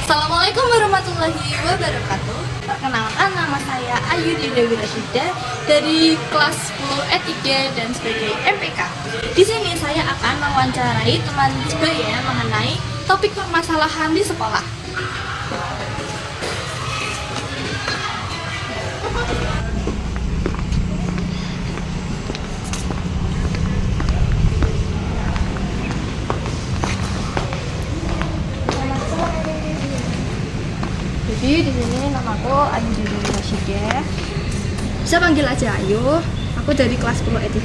Assalamualaikum warahmatullahi wabarakatuh. Perkenalkan, nama saya Ayu Dewi Rashida dari kelas 10 E3 dan sebagai MPK. Di sini saya akan mewawancarai teman sebaya mengenai topik permasalahan di sekolah. Jadi di sini namaku Ayu Dewi Rashida. Bisa panggil aja Ayu. Aku dari kelas 10 E3.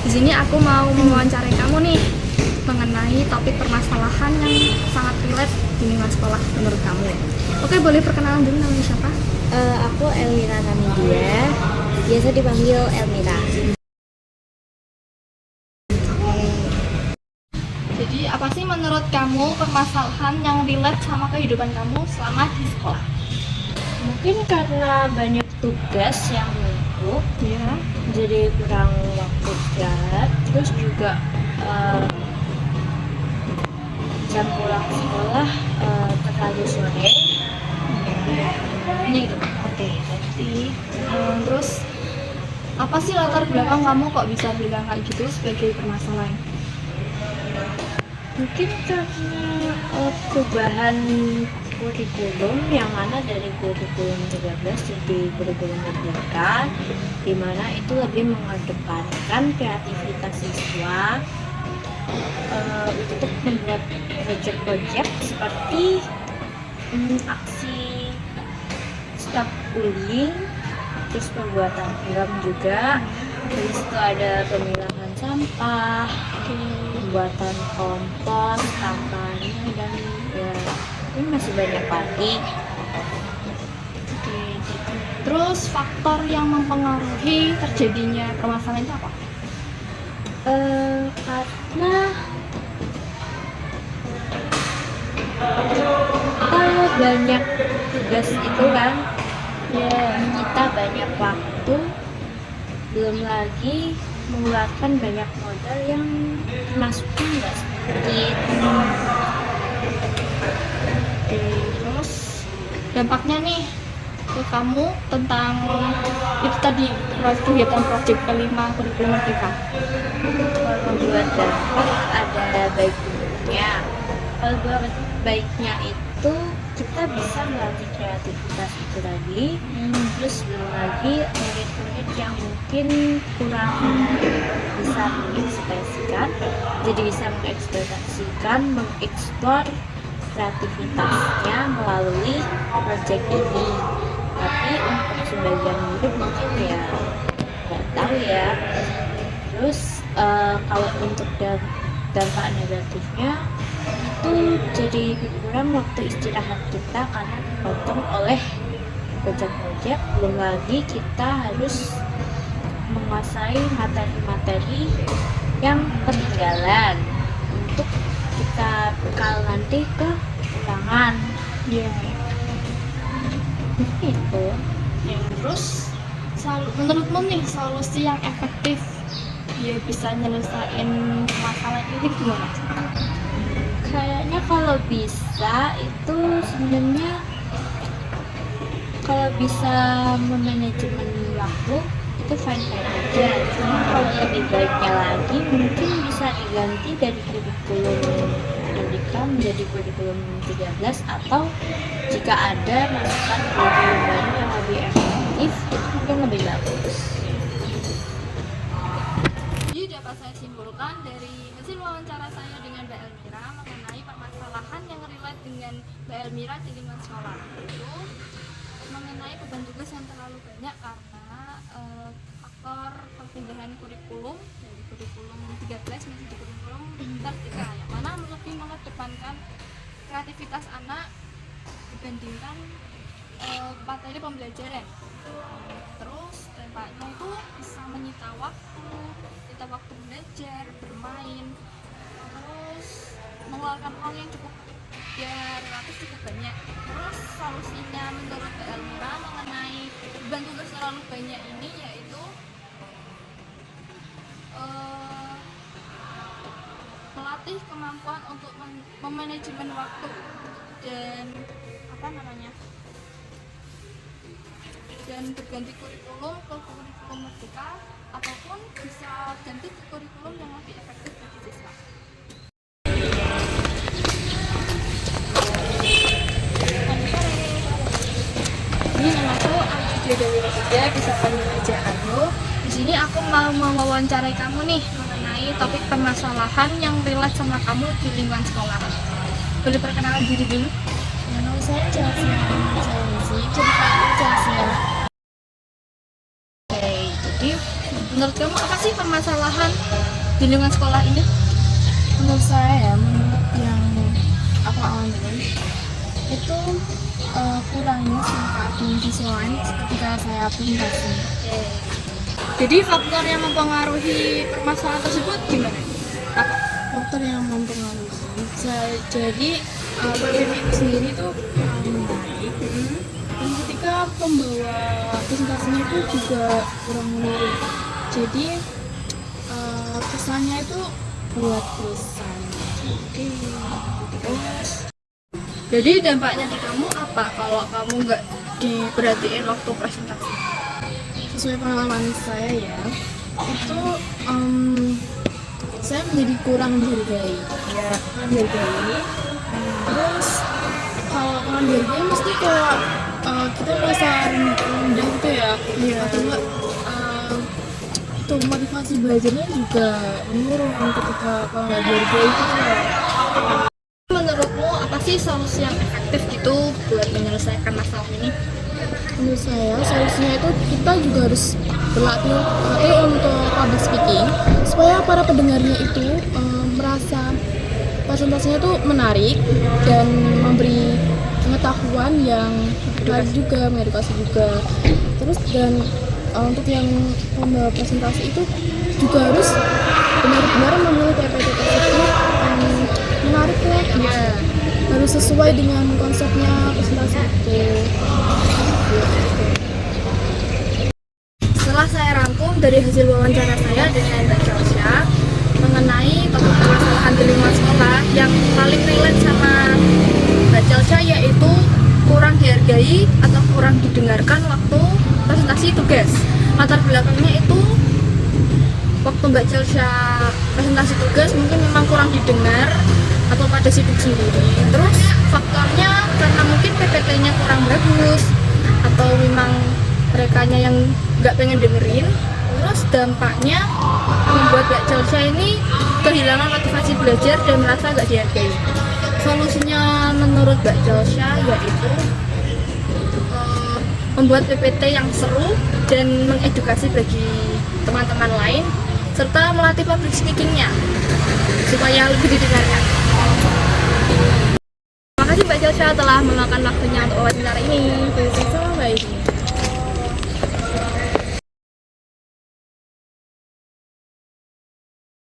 Di sini aku mau mewawancarai kamu nih mengenai topik permasalahan yang sangat relate di lingkungan sekolah menurut kamu. Oke, boleh perkenalan dulu, namanya siapa? Aku Elmira Namidia, biasa dipanggil Elmira. Jadi apa sih menurut kamu permasalahan yang relate sama kehidupan kamu selama di sekolah? Mungkin karena banyak tugas yang numpuk, Ya. jadi kurang waktu istirahat. Terus juga jam pulang sekolah terlalu sore. Ini gitu. Oke, jadi terus apa sih latar belakang kamu kok bisa bilang kayak gitu sebagai permasalahan? Mungkin karena perubahan kurikulum yang mana dari kurikulum 13 jadi kurikulum merdeka, di mana itu lebih mengedepankan kreativitas siswa untuk membuat proyek-proyek seperti aksi stop bullying, terus pembuatan film juga. Terus itu ada pemilahan sampah, pembuatan kompos, kampanye, dan ya ini masih banyak lagi. Oke, gitu. Terus faktor yang mempengaruhi terjadinya permasalahan itu apa? Karena kita banyak tugas itu kan, ya menyita banyak waktu, belum lagi mengeluarkan banyak modal yang termasuknya nggak sedikit. Oke, terus dampaknya nih ke kamu tentang itu tadi kegiatan proyek kelima kurikulum merdeka. Kalau buat dampak ada baik buruknya. Kalau buat baiknya itu kita bisa melatih kreativitas itu tadi. Terus belum lagi murid-murid yang mungkin kurang bisa mengekspresikan, jadi bisa mengeksplor kreativitasnya melalui proyek ini. Tapi untuk sebagian murid mungkin ya nggak tahu ya. Terus kalau untuk dampak negatifnya itu jadi berkurang waktu istirahat kita karena dipotong oleh proyek-proyek. Belum lagi kita harus menguasai materi-materi yang ketinggalan untuk kita bekal nanti ke ulangan. Ya. Itu Ya, terus menurutmu nih solusi yang efektif dia bisa nyelesain masalah ini gimana? kayaknya kalau bisa itu sebenarnya kalau bisa memanajemen waktu itu fine aja. Cuma kalau lebih baiknya lagi mungkin bisa diganti dari kurikulum merdeka menjadi kurikulum 13, atau jika ada masukan kurikulum baru yang lebih efektif itu mungkin lebih bagus. Jadi dapat saya simpulkan dari hasil wawancara saya dengan Mbak Elmira mengenai permasalahan yang relate dengan Mbak Elmira di lingkungan sekolah, itu mengenai beban tugas yang terlalu banyak karena faktor perpindahan kurikulum dari kurikulum 13 menjadi kurikulum merdeka yang mana lebih mengedepankan kreativitas anak dibandingkan materi pembelajaran. Terus dampaknya itu bisa menyita waktu belajar, bermain, terus mengeluarkan uang yang cukup relatif cukup banyak. Terus solusinya menurut Mbak Elmira mengenai beban tugas terlalu banyak ini yaitu melatih kemampuan untuk memanajemen waktu dan apa namanya, dan berganti kurikulum ke kurikulum merdeka ataupun bisa ganti ke kurikulum yang lebih efektif bagi siswa. Ini namaku Ayu Dewi Rosida, bisa panggil aja Ayu. Di sini aku mau mewawancarai kamu nih mengenai topik permasalahan yang relate sama kamu di lingkungan sekolah. Boleh perkenalan diri dulu? Nama saya Chelsea. Saya sih jadi panggil Chelsea ya. Oke, jadi menurut kamu apa sih permasalahan di lingkungan sekolah ini? Menurut saya, menurut yang aku alami itu kurangnya semangat visual ketika saya presentasi. Oke. Jadi faktor yang mempengaruhi permasalahan tersebut gimana? Apa? Faktor yang mempengaruhi. Jadi PPT itu sendiri itu kurang menarik. Dan ketika pembawa presentasinya itu juga kurang menarik. Jadi kesannya itu buat bosan. Terus, jadi dampaknya di kamu apa kalau kamu nggak diperhatiin waktu presentasi? Sesuai pengalaman saya ya, itu saya menjadi kurang dihargai. Ya, kurang dihargai. Terus kalau kurang dihargai mesti kayak kita merasa rendah gitu ya. Atau enggak itu motivasi belajarnya juga menurun ketika kalau nggak dihargai itu ya. Menurutmu apa sih solusi yang efektif gitu buat menyelesaikan masalah ini? Menurut saya solusinya itu kita juga harus berlatih untuk public speaking supaya para pendengarnya itu merasa presentasinya itu menarik dan memberi pengetahuan yang menarik juga, mengedukasi juga. Terus dan untuk yang pembawa presentasi itu juga harus benar-benar memilih PPT tersebut menarik ya, harus sesuai dengan konsepnya presentasi itu. Setelah saya rangkum dari hasil wawancara saya dengan Mbak Chelsea mengenai topik permasalahan di lingkungan sekolah yang paling relate sama Mbak Chelsea, yaitu kurang dihargai atau kurang didengarkan waktu presentasi tugas. Latar belakangnya itu waktu Mbak Chelsea presentasi tugas mungkin memang kurang didengar atau pada sibuk sendiri. Terus faktornya karena mungkin PPT-nya kurang bagus atau memang merekanya yang nggak pengen dengerin. Terus dampaknya membuat Mbak Chelsea ini kehilangan motivasi belajar dan merasa nggak dihargai. Solusinya menurut Mbak Chelsea yaitu membuat PPT yang seru dan mengedukasi bagi teman-teman lain, serta melatih public speaking-nya supaya lebih didengarkan. Terima kasih Mbak Chelsea telah meluangkan waktunya untuk wawancara ini.